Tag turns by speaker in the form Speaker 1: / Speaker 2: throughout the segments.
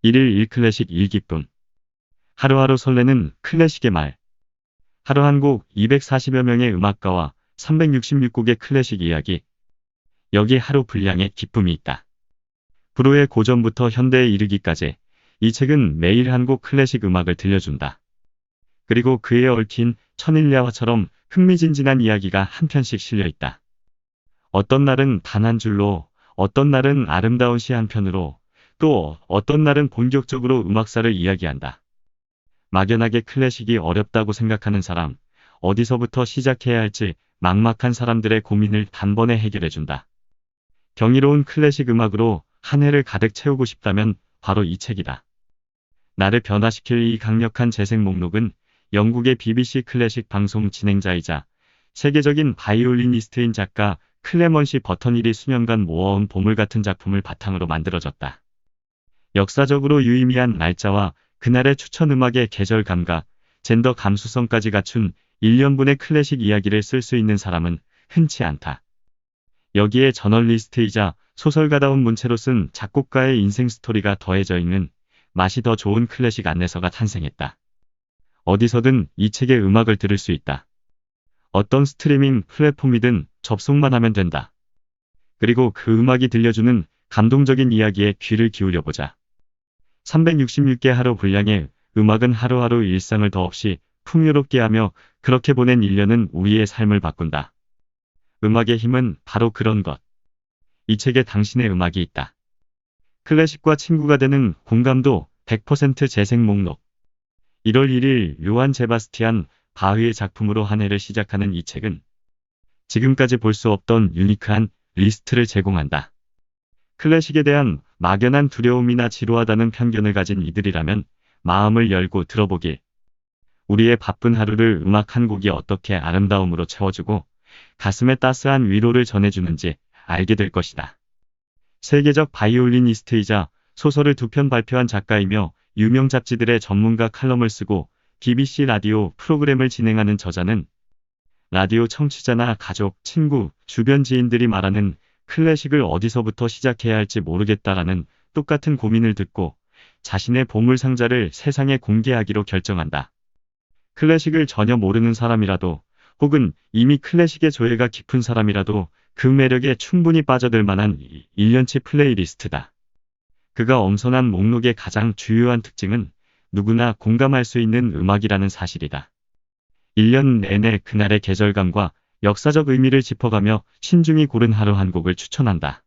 Speaker 1: 일일 일클래식 일기쁨. 하루하루 설레는 클래식의 말. 하루 한 곡 240여 명의 음악가와 366곡의 클래식 이야기. 여기 하루 분량의 기쁨이 있다. 불후의 고전부터 현대에 이르기까지 이 책은 매일 한 곡 클래식 음악을 들려준다. 그리고 그에 얽힌 천일야화처럼 흥미진진한 이야기가 한 편씩 실려 있다. 어떤 날은 단 한 줄로, 어떤 날은 아름다운 시 한 편으로, 또 어떤 날은 본격적으로 음악사를 이야기한다. 막연하게 클래식이 어렵다고 생각하는 사람, 어디서부터 시작해야 할지 막막한 사람들의 고민을 단번에 해결해준다. 경이로운 클래식 음악으로 한 해를 가득 채우고 싶다면 바로 이 책이다. 나를 변화시킬 이 강력한 재생 목록은 영국의 BBC 클래식 방송 진행자이자 세계적인 바이올리니스트인 작가 클레먼시 버터닐이 수년간 모아온 보물 같은 작품을 바탕으로 만들어졌다. 역사적으로 유의미한 날짜와 그날의 추천 음악의 계절 감각, 젠더 감수성까지 갖춘 1년분의 클래식 이야기를 쓸 수 있는 사람은 흔치 않다. 여기에 저널리스트이자 소설가다운 문체로 쓴 작곡가의 인생 스토리가 더해져 있는 맛이 더 좋은 클래식 안내서가 탄생했다. 어디서든 이 책의 음악을 들을 수 있다. 어떤 스트리밍 플랫폼이든 접속만 하면 된다. 그리고 그 음악이 들려주는 감동적인 이야기에 귀를 기울여보자. 366개 하루 분량의 음악은 하루하루 일상을 더없이 풍요롭게 하며 그렇게 보낸 1년은 우리의 삶을 바꾼다. 음악의 힘은 바로 그런 것. 이 책에 당신의 음악이 있다. 클래식과 친구가 되는 공감도 100% 재생 목록. 1월 1일 요한 제바스티안 바흐의 작품으로 한 해를 시작하는 이 책은 지금까지 볼 수 없던 유니크한 리스트를 제공한다. 클래식에 대한 막연한 두려움이나 지루하다는 편견을 가진 이들이라면 마음을 열고 들어보길. 우리의 바쁜 하루를 음악 한 곡이 어떻게 아름다움으로 채워주고 가슴에 따스한 위로를 전해주는지 알게 될 것이다. 세계적 바이올리니스트이자 소설을 2편 발표한 작가이며 유명 잡지들의 전문가 칼럼을 쓰고 BBC 라디오 프로그램을 진행하는 저자는 라디오 청취자나 가족, 친구, 주변 지인들이 말하는 클래식을 어디서부터 시작해야 할지 모르겠다라는 똑같은 고민을 듣고 자신의 보물 상자를 세상에 공개하기로 결정한다. 클래식을 전혀 모르는 사람이라도 혹은 이미 클래식의 조예가 깊은 사람이라도 그 매력에 충분히 빠져들 만한 1년치 플레이리스트다. 그가 엄선한 목록의 가장 주요한 특징은 누구나 공감할 수 있는 음악이라는 사실이다. 1년 내내 그날의 계절감과 역사적 의미를 짚어가며 신중히 고른 하루 한 곡을 추천한다.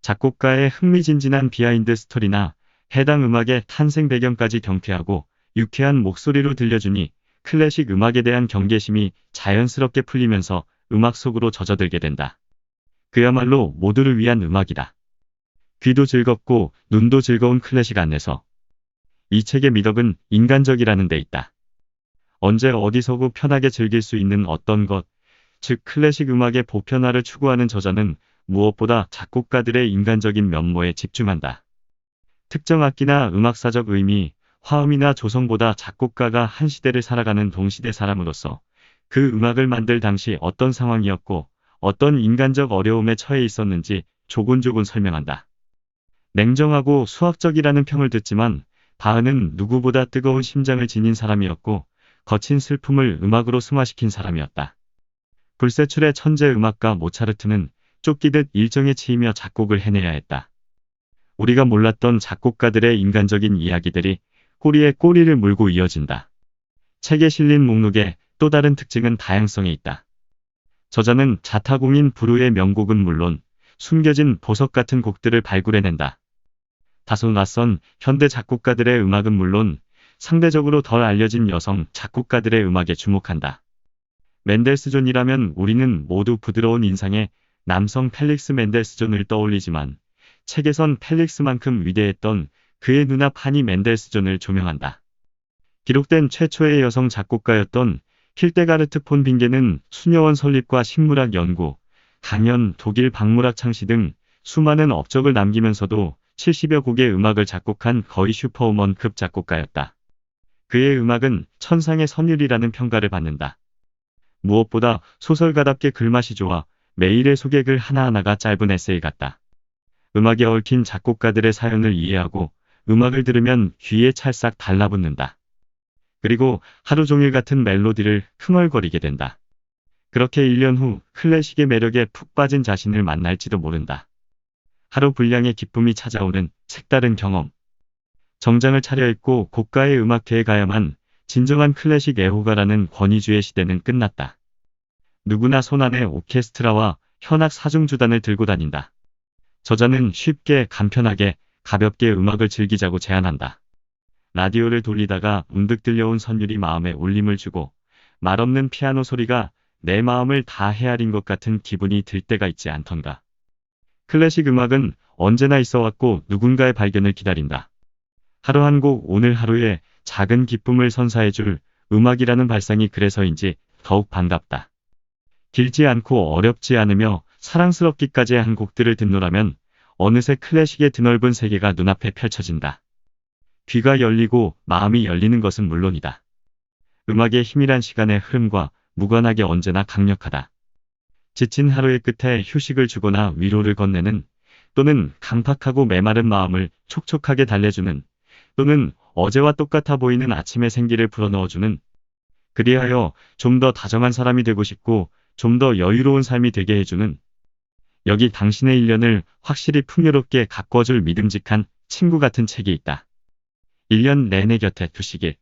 Speaker 1: 작곡가의 흥미진진한 비하인드 스토리나 해당 음악의 탄생 배경까지 경쾌하고 유쾌한 목소리로 들려주니 클래식 음악에 대한 경계심이 자연스럽게 풀리면서 음악 속으로 젖어들게 된다. 그야말로 모두를 위한 음악이다. 귀도 즐겁고 눈도 즐거운 클래식 안내서. 이 책의 미덕은 인간적이라는 데 있다. 언제 어디서고 편하게 즐길 수 있는 어떤 것, 즉 클래식 음악의 보편화를 추구하는 저자는 무엇보다 작곡가들의 인간적인 면모에 집중한다. 특정 악기나 음악사적 의미, 화음이나 조성보다 작곡가가 한 시대를 살아가는 동시대 사람으로서 그 음악을 만들 당시 어떤 상황이었고 어떤 인간적 어려움에 처해 있었는지 조곤조곤 설명한다. 냉정하고 수학적이라는 평을 듣지만 바흐는 누구보다 뜨거운 심장을 지닌 사람이었고 거친 슬픔을 음악으로 승화시킨 사람이었다. 불세출의 천재 음악가 모차르트는 쫓기듯 일정에 치이며 작곡을 해내야 했다. 우리가 몰랐던 작곡가들의 인간적인 이야기들이 꼬리에 꼬리를 물고 이어진다. 책에 실린 목록의 또 다른 특징은 다양성에 있다. 저자는 자타공인 불후의 명곡은 물론 숨겨진 보석 같은 곡들을 발굴해낸다. 다소 낯선 현대 작곡가들의 음악은 물론 상대적으로 덜 알려진 여성 작곡가들의 음악에 주목한다. 멘델스존이라면 우리는 모두 부드러운 인상의 남성 펠릭스 멘델스존을 떠올리지만 책에선 펠릭스만큼 위대했던 그의 누나 파니 멘델스존을 조명한다. 기록된 최초의 여성 작곡가였던 힐데가르트 폰 빙게는 수녀원 설립과 식물학 연구, 강연, 독일 박물학 창시 등 수많은 업적을 남기면서도 70여 곡의 음악을 작곡한 거의 슈퍼우먼급 작곡가였다. 그의 음악은 천상의 선율이라는 평가를 받는다. 무엇보다 소설가답게 글맛이 좋아 매일의 소개글 하나하나가 짧은 에세이 같다. 음악에 얽힌 작곡가들의 사연을 이해하고 음악을 들으면 귀에 찰싹 달라붙는다. 그리고 하루 종일 같은 멜로디를 흥얼거리게 된다. 그렇게 1년 후 클래식의 매력에 푹 빠진 자신을 만날지도 모른다. 하루 분량의 기쁨이 찾아오는 색다른 경험. 정장을 차려입고 고가의 음악회에 가야만 진정한 클래식 애호가라는 권위주의 시대는 끝났다. 누구나 손안에 오케스트라와 현악 사중주단을 들고 다닌다. 저자는 쉽게 간편하게 가볍게 음악을 즐기자고 제안한다. 라디오를 돌리다가 문득 들려온 선율이 마음에 울림을 주고 말없는 피아노 소리가 내 마음을 다 헤아린 것 같은 기분이 들 때가 있지 않던가. 클래식 음악은 언제나 있어왔고 누군가의 발견을 기다린다. 하루 한 곡 오늘 하루에 작은 기쁨을 선사해줄 음악이라는 발상이 그래서인지 더욱 반갑다. 길지 않고 어렵지 않으며 사랑스럽기까지 한 곡들을 듣노라면 어느새 클래식의 드넓은 세계가 눈앞에 펼쳐진다. 귀가 열리고 마음이 열리는 것은 물론이다. 음악의 힘이란 시간의 흐름과 무관하게 언제나 강력하다. 지친 하루의 끝에 휴식을 주거나 위로를 건네는, 또는 강팍하고 메마른 마음을 촉촉하게 달래주는, 또는 어제와 똑같아 보이는 아침의 생기를 불어넣어주는, 그리하여 좀 더 다정한 사람이 되고 싶고 좀 더 여유로운 삶이 되게 해주는, 여기 당신의 1년을 확실히 풍요롭게 가꿔줄 믿음직한 친구 같은 책이 있다. 1년 내내 곁에 두시길.